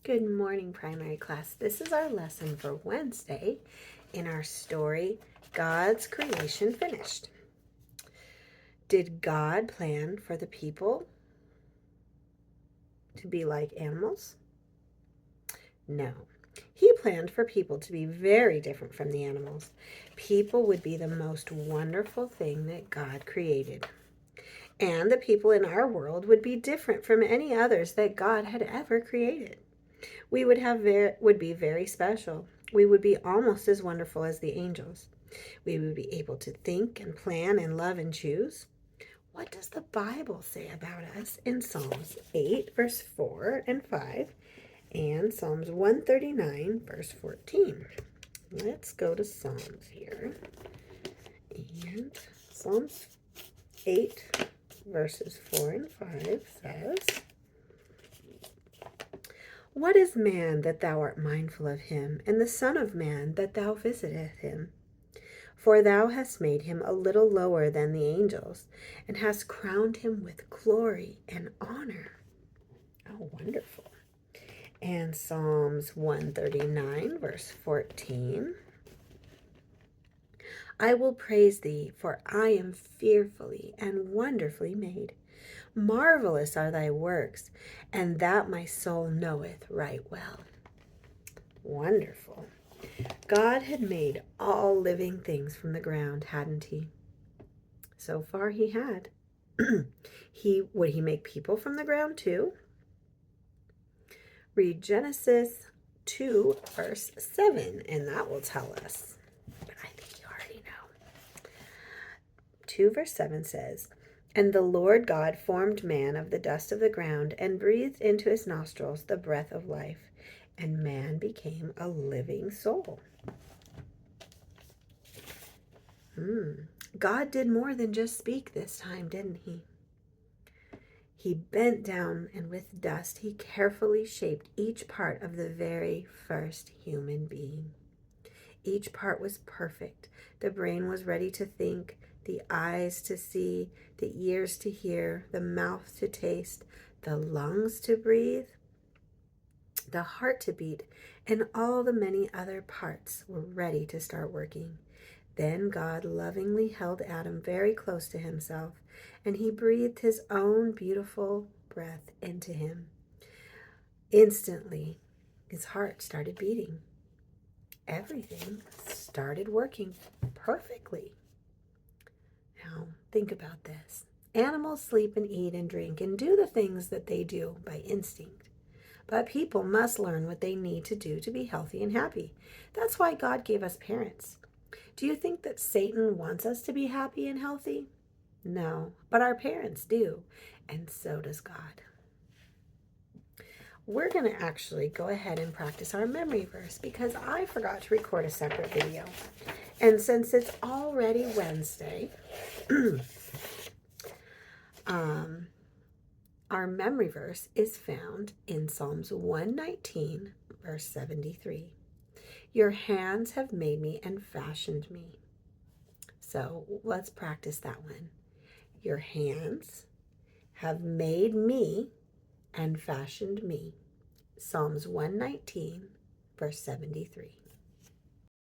Good morning, primary class. This is our lesson for Wednesday in our story, God's Creation Finished. Did God plan for the people to be like animals? No. He planned for people to be very different from the animals. People would be the most wonderful thing that God created. And the people in our world would be different from any others that God had ever created. We would be very special. We would be almost as wonderful as the angels. We would be able to think and plan and love and choose. What does the Bible say about us in Psalms 8, verse 4 and 5, and Psalms 139, verse 14? Let's go to Psalms here. And Psalms 8, verses 4 and 5 says, "What is man that thou art mindful of him, and the son of man that thou visiteth him? For thou hast made him a little lower than the angels, and hast crowned him with glory and honor." Oh, wonderful. And Psalms 139, verse 14. "I will praise thee, for I am fearfully and wonderfully made. Marvelous are thy works, and that my soul knoweth right well." Wonderful. God had made all living things from the ground, hadn't he? So far he had. Would he make people from the ground too? Read Genesis 2, verse 7, and that will tell us. But I think you already know. 2, verse 7 says, "And the Lord God formed man of the dust of the ground, and breathed into his nostrils the breath of life, and man became a living soul." God did more than just speak this time, didn't he? He bent down, and with dust he carefully shaped each part of the very first human being. Each part was perfect. The brain was ready to think, the eyes to see, the ears to hear, the mouth to taste, the lungs to breathe, the heart to beat, and all the many other parts were ready to start working. Then God lovingly held Adam very close to himself, and he breathed his own beautiful breath into him. Instantly, his heart started beating. Everything started working perfectly. Now, think about this. Animals sleep and eat and drink and do the things that they do by instinct. But people must learn what they need to do to be healthy and happy. That's why God gave us parents. Do you think that Satan wants us to be happy and healthy? No, but our parents do, and so does God. We're going to actually go ahead and practice our memory verse because I forgot to record a separate video. And since it's already Wednesday, our memory verse is found in Psalms 119, verse 73. "Your hands have made me and fashioned me." So let's practice that one. Your hands have made me and fashioned me. Psalms 119, verse 73.